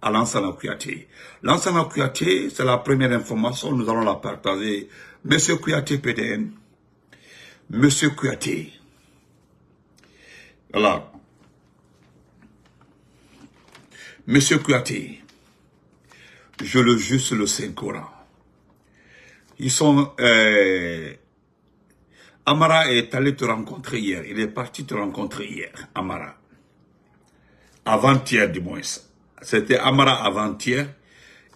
à Lansana Kouyaté. Lansana Kouyaté, c'est la première information, nous allons la partager. Monsieur Kouyaté PDN, Monsieur Kouyaté, voilà. Monsieur Kouyaté, je le jure sur le Saint-Coran. Ils sont... Amara est allé te rencontrer hier. Il est parti te rencontrer hier, Amara. Avant-hier, du moins. C'était Amara avant-hier.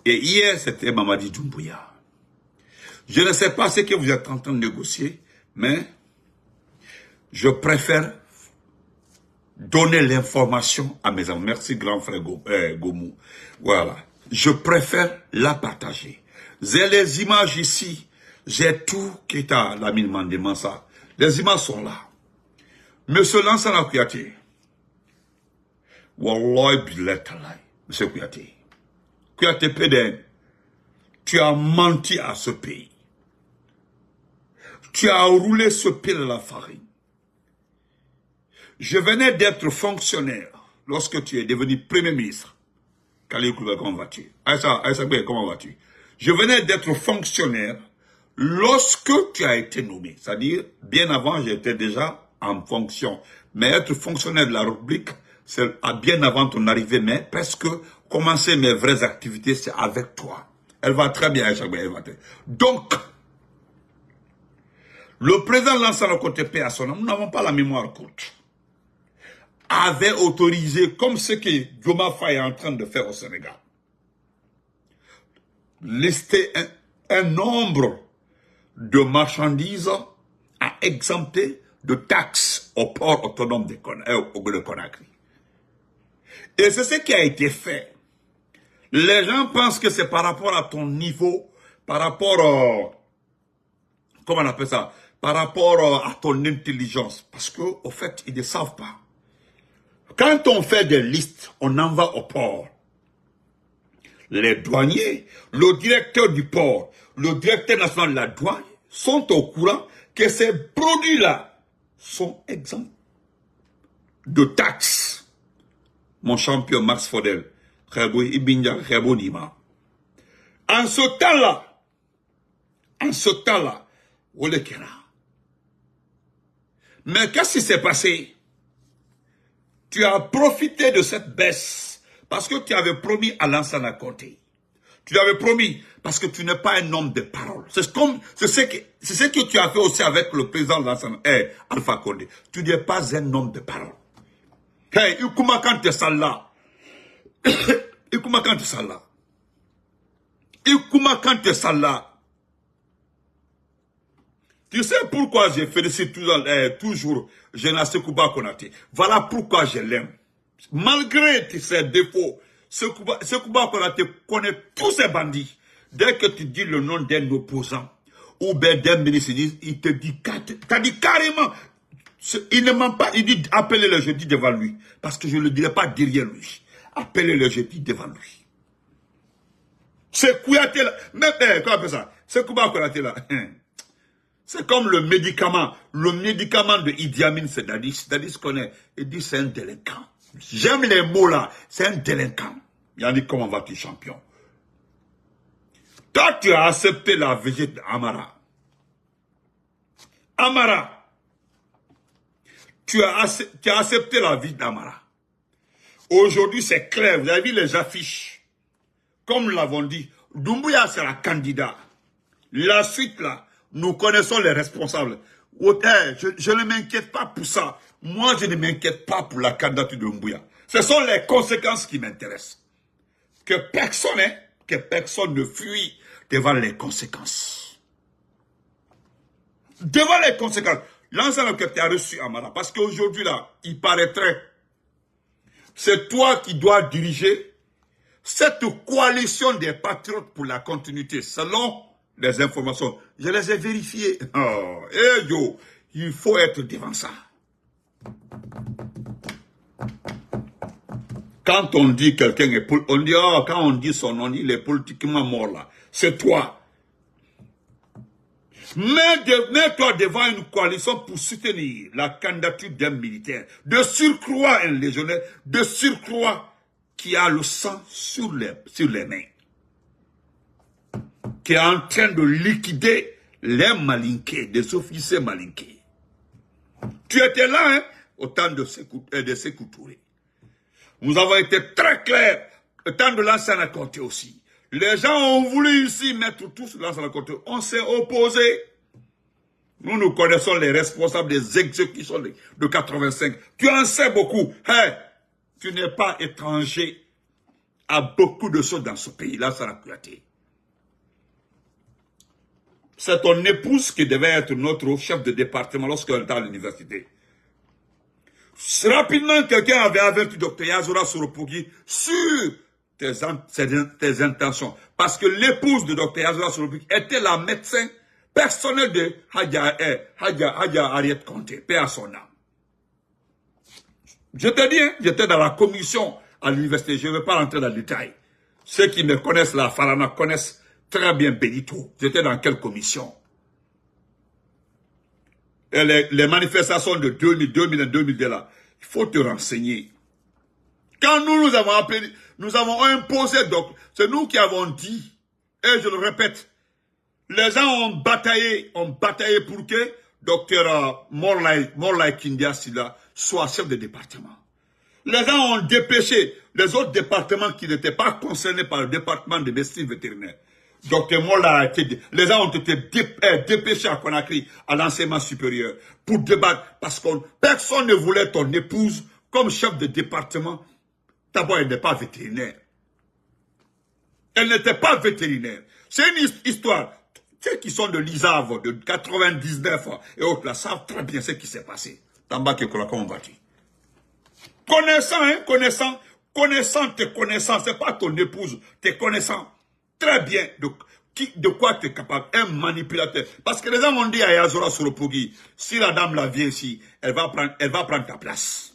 Et hier, c'était Mamadi Doumbouya. Je ne sais pas ce que vous êtes en train de négocier, mais je préfère donner l'information à mes amis. Merci, grand frère Gomou. Voilà. Je préfère la partager. J'ai les images ici. J'ai tout qui est à la mine Mandéman, ça. Les images sont là. Monsieur Lansana Kouyaté. Wallahi billah talay. Monsieur Kouyaté. Kouyaté PDN. Tu as menti à ce pays. Tu as roulé ce pays dans la farine. Je venais d'être fonctionnaire lorsque tu es devenu Premier ministre. Khalil Koulibaly, comment vas-tu? Aïssa, comment vas-tu? Je venais d'être fonctionnaire lorsque tu as été nommé. C'est-à-dire, bien avant, j'étais déjà en fonction. Mais être fonctionnaire de la République, c'est bien avant ton arrivée, mais presque commencer mes vraies activités, c'est avec toi. Elle va très bien, Aïssa, elle va très bien. Donc, le président Lansana Kouyaté à son nom, nous n'avons pas la mémoire courte, avait autorisé, comme ce que Diomaye Faye est en train de faire au Sénégal, lister un nombre de marchandises à exempter de taxes au port autonome de Conakry. Et c'est ce qui a été fait. Les gens pensent que c'est par rapport à ton niveau, par rapport, comment on appelle ça, par rapport à ton intelligence. Parce que, au fait, ils ne savent pas. Quand on fait des listes, on en va au port. Les douaniers, le directeur du port, le directeur national de la douane sont au courant que ces produits-là sont exempts de taxes. Mon champion Max Fodel, en ce temps-là, mais qu'est-ce qui s'est passé? Tu as profité de cette baisse parce que tu avais promis à Lansana Kouyaté. Tu l'avais promis parce que tu n'es pas un homme de parole. C'est ce que tu as fait aussi avec le président Lansana, Alpha Condé. Tu n'es pas un homme de parole. Hey, Ikuma Kante Salah. Ikuma Kante Salah. Ikuma Kante Salah. Tu sais pourquoi je félicite toujours Génération Kouba Konaté. Voilà pourquoi je l'aime. Malgré ses défauts, ce Kouba Konaté connaît tous ces bandits. Dès que tu dis le nom d'un opposant, ou bien d'un ministre, il te dit, carrément, il ne ment pas, il dit appelez-le, je dis devant lui. Parce que je ne le dirai pas derrière lui. Appelez-le, je dis devant lui. C'est Kouyaté là, même, comment on appelle ça? C'est Kouba Konaté là. C'est comme le médicament de Idi Amin, c'est Dadis. Dadis connaît, il dit c'est un délinquant. J'aime les mots là, c'est un délinquant. Yannick, comment vas-tu, champion? Toi, tu as accepté la visite d'Amara. Amara, tu as accepté la visite d'Amara. Aujourd'hui, c'est clair, vous avez vu les affiches. Comme nous l'avons dit, Doumbouya sera candidat. La suite là, nous connaissons les responsables. Je ne m'inquiète pas pour ça. Moi, je ne m'inquiète pas pour la candidature de Doumbouya. Ce sont les conséquences qui m'intéressent. Que personne ne fuit devant les conséquences. Devant les conséquences. L'ensemble que tu as reçu Amara, parce qu'aujourd'hui là, il paraîtrait, c'est toi qui dois diriger cette coalition des patriotes pour la continuité, selon les informations. Je les ai vérifiées. Oh, yo, il faut être devant ça. Quand on dit quelqu'un est on dit, oh, quand on dit son nom, il est politiquement mort là. C'est toi. Mets-toi devant une coalition pour soutenir la candidature d'un militaire, de surcroît un légionnaire, de surcroît qui a le sang sur les mains, qui est en train de liquider les malinqués, des officiers malinqués. Tu étais là, hein, au temps de Sékou Touré. Nous avons été très clairs, au temps de Lansana Conté aussi. Les gens ont voulu ici mettre tous Lansana Conté. On s'est opposé. Nous connaissons les responsables des exécutions de 85. Tu en sais beaucoup. Hey, tu n'es pas étranger à beaucoup de choses dans ce pays. Lansana Kouyaté. C'est ton épouse qui devait être notre chef de département lorsqu'elle était à l'université. Rapidement, quelqu'un avait averti Dr Yazora Soropogui sur tes intentions. Parce que l'épouse de Dr Yazora Soropogui était la médecin personnelle de Hadja Ariette Conté, paix à son âme. Je te dis, hein, j'étais dans la commission à l'université, je ne vais pas rentrer dans le détail. Ceux qui me connaissent, la Farana, connaissent très bien Benito. J'étais dans quelle commission? Et les manifestations de 2000, 2001, 2002 là, il faut te renseigner. Quand nous avons appelé, nous avons imposé, donc, c'est nous qui avons dit, et je le répète, les gens ont bataillé pour que Dr Morlai Kindia Silla soit chef de département. Les gens ont dépêché les autres départements qui n'étaient pas concernés par le département de médecine vétérinaire. Dr Morlai a été, les gens ont été dépêchés à Conakry, à l'enseignement supérieur, pour débattre, parce que personne ne voulait ton épouse comme chef de département. D'abord, elle n'est pas vétérinaire. Elle n'était pas vétérinaire. C'est une histoire. Ceux qui sont de l'ISAV, de 99 et autres, là, savent très bien ce qui s'est passé. Tambake Kolakon Bati. Connaissant, hein, connaissant tes connaissances, c'est pas ton épouse, tes connaissances, très bien de quoi tu es capable, un manipulateur. Parce que les gens m'ont dit à Yazora Soropogui, si la dame la vient ici, elle va prendre ta place.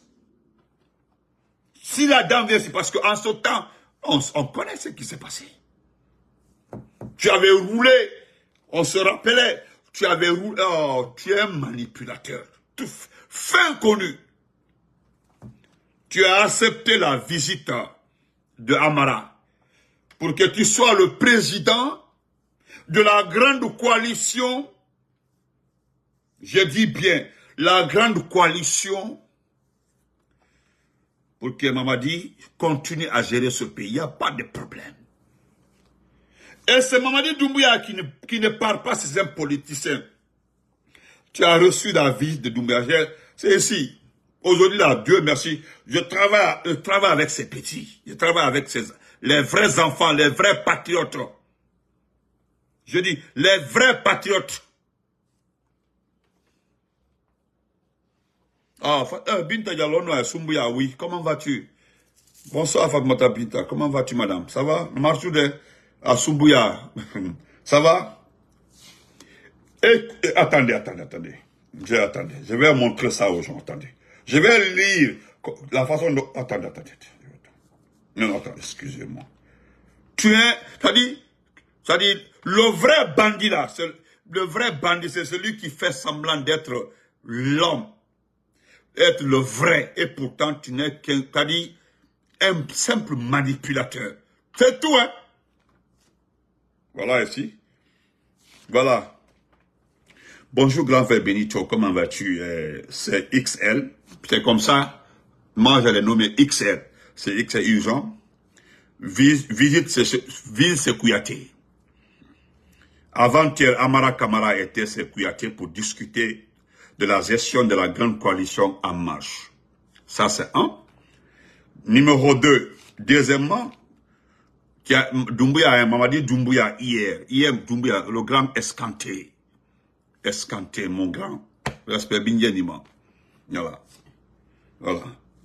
Si la dame vient ici, parce qu'en ce temps, on connaît ce qui s'est passé. Tu avais roulé, on se rappelait, tu avais roulé, oh, tu es un manipulateur, tout fin connu. Tu as accepté la visite de Amara pour que tu sois le président de la grande coalition, je dis bien, la grande coalition, pour que Mamadi continue à gérer ce pays. Il n'y a pas de problème. Et c'est Mamadi Doumbouya qui ne parle pas, c'est un politicien. Tu as reçu la visite de Doumbouya. C'est ici. Aujourd'hui, là, Dieu merci, je travaille avec ces petits. Je travaille avec les vrais enfants, les vrais patriotes. Je dis, les vrais patriotes. Ah, Binta Dialono à Sumbuya, oui. Comment vas-tu? Bonsoir, Fatmata Binta. Comment vas-tu, madame? Ça va? Marchoude à Sumbuya. Ça va? Attendez. Je vais montrer ça aux gens. Attendez. Je vais lire la façon dont... Attendez. Non, attendez, excusez-moi. C'est-à-dire, le vrai bandit là, le vrai bandit, c'est celui qui fait semblant d'être l'homme. Être le vrai, et pourtant tu n'es qu'un, un simple manipulateur. C'est tout, hein. Voilà ici. Voilà. Bonjour grand frère Benito, comment vas-tu? C'est XL. C'est comme ça. Moi, je l'ai nommé XL. C'est XL urgent. Visite Sékou Kouyaté. Avant-hier, Amara Kamara était Sékou Kouyaté pour discuter de la gestion de la grande coalition En Marche. Ça, c'est un. Numéro 2. Deuxièmement, Mamadi Doumbouya hier. Hier, Doumbouya, le grand escanté. Escanté, mon grand. Respect Binyanima. Voilà.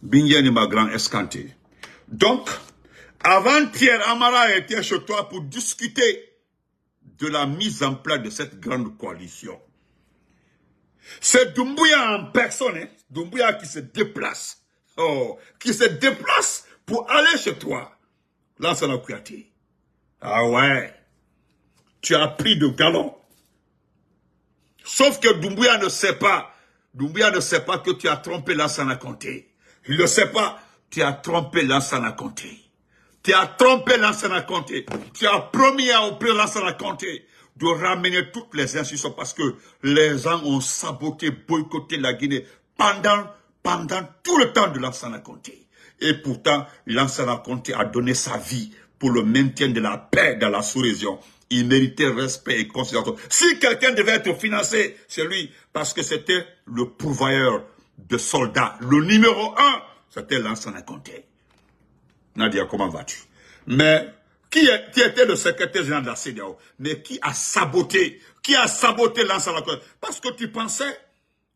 Binyanima, grand escanté. Donc, avant-hier, Amara était chez toi pour discuter de la mise en place de cette grande coalition. C'est Doumbouya en personne, hein? Doumbouya qui se déplace. Oh, qui se déplace pour aller chez toi. Lansana Kouyaté. Ah ouais. Tu as pris de galon. Sauf que Doumbouya ne sait pas. Doumbouya ne sait pas que tu as trompé Lansana Conté. Il ne sait pas. Tu as trompé Lansana Conté. Tu as trompé Lansana Conté. Tu as promis au président Lansana Conté de ramener toutes les institutions parce que les gens ont saboté, boycotté la Guinée pendant tout le temps de Lansana Conté. Et pourtant, Lansana Conté a donné sa vie pour le maintien de la paix dans la sous-région. Il méritait respect et considération. Si quelqu'un devait être financé, c'est lui, parce que c'était le pourvoyeur de soldats. Le numéro 1, c'était Lansana Conté. Nadia, comment vas-tu? Mais qui était le secrétaire général de la CEDEAO? Mais qui a saboté Lansana Conté? Parce que tu pensais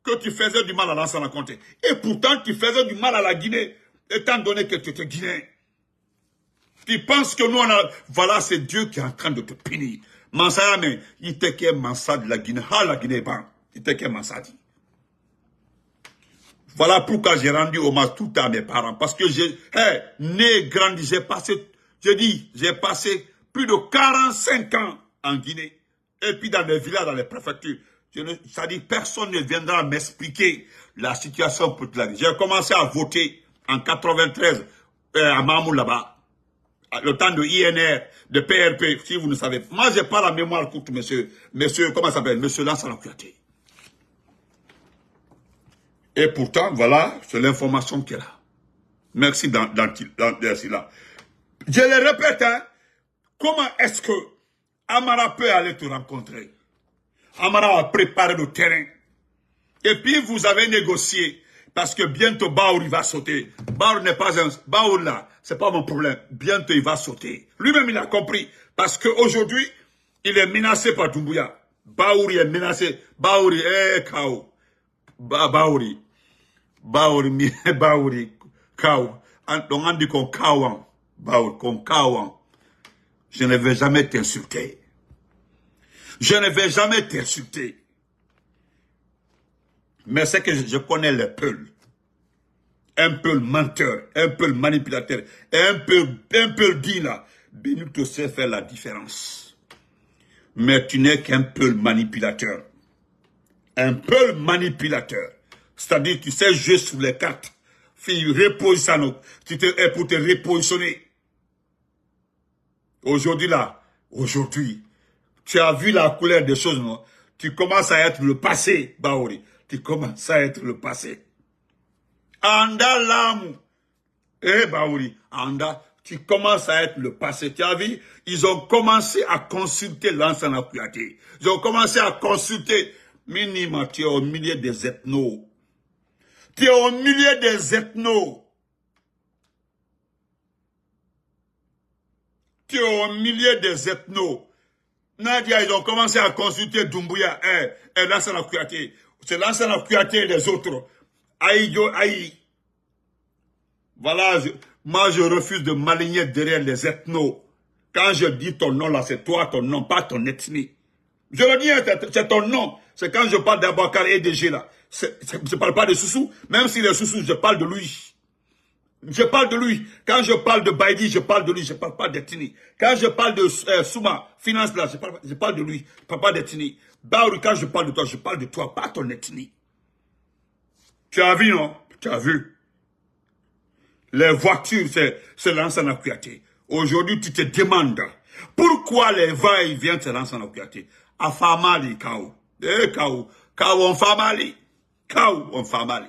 que tu faisais du mal à Lansana Conté. Et pourtant, tu faisais du mal à la Guinée, étant donné que tu étais guinéen. Tu penses que nous, voilà, c'est Dieu qui est en train de te punir. Mansaya, mais il était qu'un Mansa de la Guinée. Ah, la Guinée, ben, il était qu'un Mansa dit. Voilà pourquoi j'ai rendu hommage tout à mes parents. Parce que j'ai, né, grandi, j'ai passé plus de 45 ans en Guinée. Et puis dans les villages, dans les préfectures. C'est-à-dire, personne ne viendra m'expliquer la situation pour toute la vie. J'ai commencé à voter en 93 à Mamou là-bas. Le temps de INR, de PRP, si vous ne savez. Moi, j'ai pas la mémoire courte, monsieur, comment ça s'appelle? Monsieur Lansana Kouyaté. Et pourtant, voilà, c'est l'information qui est là. Merci là. Je le répète, hein, comment est-ce que Amara peut aller te rencontrer? Amara a préparé le terrain. Et puis, vous avez négocié. Parce que bientôt, Baouri va sauter. Baouri n'est pas un... Baouri là, c'est pas mon problème. Bientôt, il va sauter. Lui-même, il a compris. Parce qu'aujourd'hui, il est menacé par Doumbouya. Baouri est menacé. Baouri, Kao. Baouri. Baouri, Kao. Donc, on dit qu'on Kawan. Baouri, qu'on Kawan. Je ne vais jamais t'insulter. Je ne vais jamais t'insulter. Mais c'est que je connais les peuls. Un peu menteur, un peu manipulateur, un peu dit là. Benito sait faire la différence. Mais tu n'es qu'un peu manipulateur. Un peu manipulateur. C'est-à-dire, tu sais jouer sur les cartes. Fille, repositionne. Tu es pour te repositionner. Aujourd'hui là, tu as vu la couleur des choses, non? Tu commences à être le passé, Baouri. Tu commences à être le passé. Anda l'âme. Baouri, Anda, tu commences à être le passé. Tu as vu, ils ont commencé à consulter Lansana Kouyaté. Ils ont commencé à consulter. Minima, tu es au milieu des ethnos. Tu es au milieu des ethnos. Tu es au milieu des ethnos. Nadia, ils ont commencé à consulter Doumbouya et Lansana Kouyaté. C'est Lansana Kouyaté et les autres. Aïe. Voilà, moi je refuse de m'aligner derrière les ethnos. Quand je dis ton nom là, c'est toi ton nom, pas ton ethnie. Je le dis, c'est ton nom. C'est quand je parle d'Abouakar et de G là. Je ne parle pas de Soussou, même si les Soussou, je parle de lui. Je parle de lui. Quand je parle de Baïdi, je parle de lui. Je ne parle pas d'ethnie. Quand je parle de Souma, finance là, je parle de lui. Je ne parle pas d'ethnie. Baouri, quand je parle de toi, pas ton ethnie. Tu as vu, non? Tu as vu. Les voitures, c'est Lansana Kouyaté. Aujourd'hui, tu te demandes pourquoi les va-et-vient de Lansana Kouyaté. A Famali, Kao. Kao, on Famali. Kao, on Famali.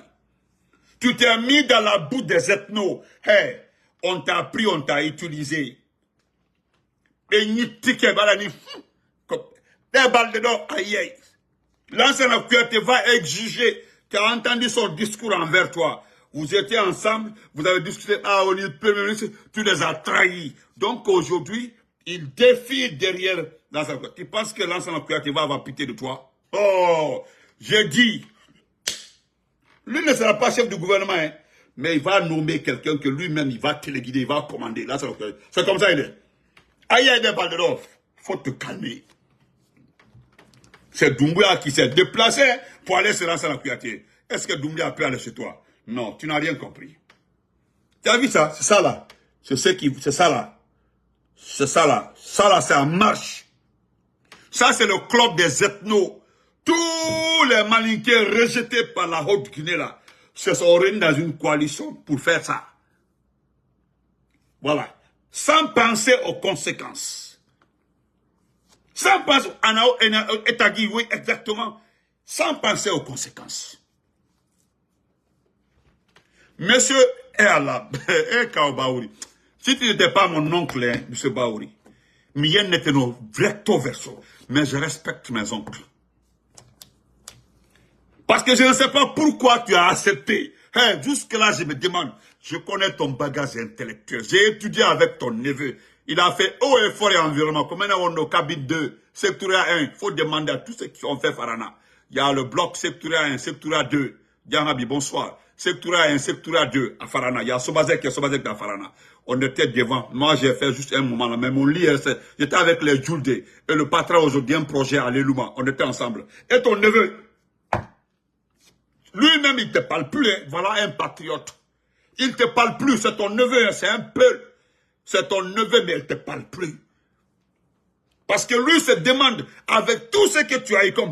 Tu t'es mis dans la boue des ethnos. Hey, on t'a pris, on t'a utilisé. Et ni ticket, balani. Des balles dedans, aïe. Lansana Kouyaté va exiger. Tu as entendu son discours envers toi. Vous étiez ensemble, vous avez discuté, au niveau premier ministre, tu les as trahis. Donc aujourd'hui, il défie derrière Lansana Kouyaté. Tu penses que Lansana Kouyaté va avoir pitié de toi? Oh, j'ai dit. Lui ne sera pas chef du gouvernement, hein, mais il va nommer quelqu'un que lui-même, il va téléguider, il va commander. C'est comme ça, il est. Aïe, des balles de l'offre. Il faut te calmer. C'est Doumbouya qui s'est déplacé pour aller se lancer dans la Kouyaté. Est-ce que Doumbouya peut aller chez toi? Non, tu n'as rien compris. Tu as vu ça? C'est ça là. C'est ça là. C'est ça là. Ça là, c'est en marche. Ça, c'est le club des ethnos. Tous les malinqués rejetés par la Haute-Guinée là se sont réunis dans une coalition pour faire ça. Voilà. sans penser aux conséquences. Sans penser, oui, exactement, sans penser aux conséquences. Monsieur Allah, Baouri, si tu n'étais pas mon oncle, hein, monsieur Baouri, Mien n'était non recto verso, mais je respecte mes oncles. Parce que je ne sais pas pourquoi tu as accepté. Hein, jusque-là, je me demande, je connais ton bagage intellectuel. J'ai étudié avec ton neveu. Il a fait eau et fort et environnement. Comme on a cabine 2, secteur 1, il faut demander à tous ceux qui ont fait Farana. Il y a le bloc secteur 1, secteur 2. Dianabi, bonsoir. Secteur 1, secteur 2 à Farana. Il y a Sobazek à Farana. On était devant. Moi, j'ai fait juste un moment là. Mais mon lit, j'étais avec les Julde. Et le patron aujourd'hui, un projet à l'Elouma. On était ensemble. Et ton neveu, lui-même, il ne te parle plus. Hein. Voilà un patriote. Il ne te parle plus. C'est ton neveu. Hein. C'est un peu. C'est ton neveu, mais il ne te parle plus. Parce que lui se demande, avec tout ce que tu as eu comme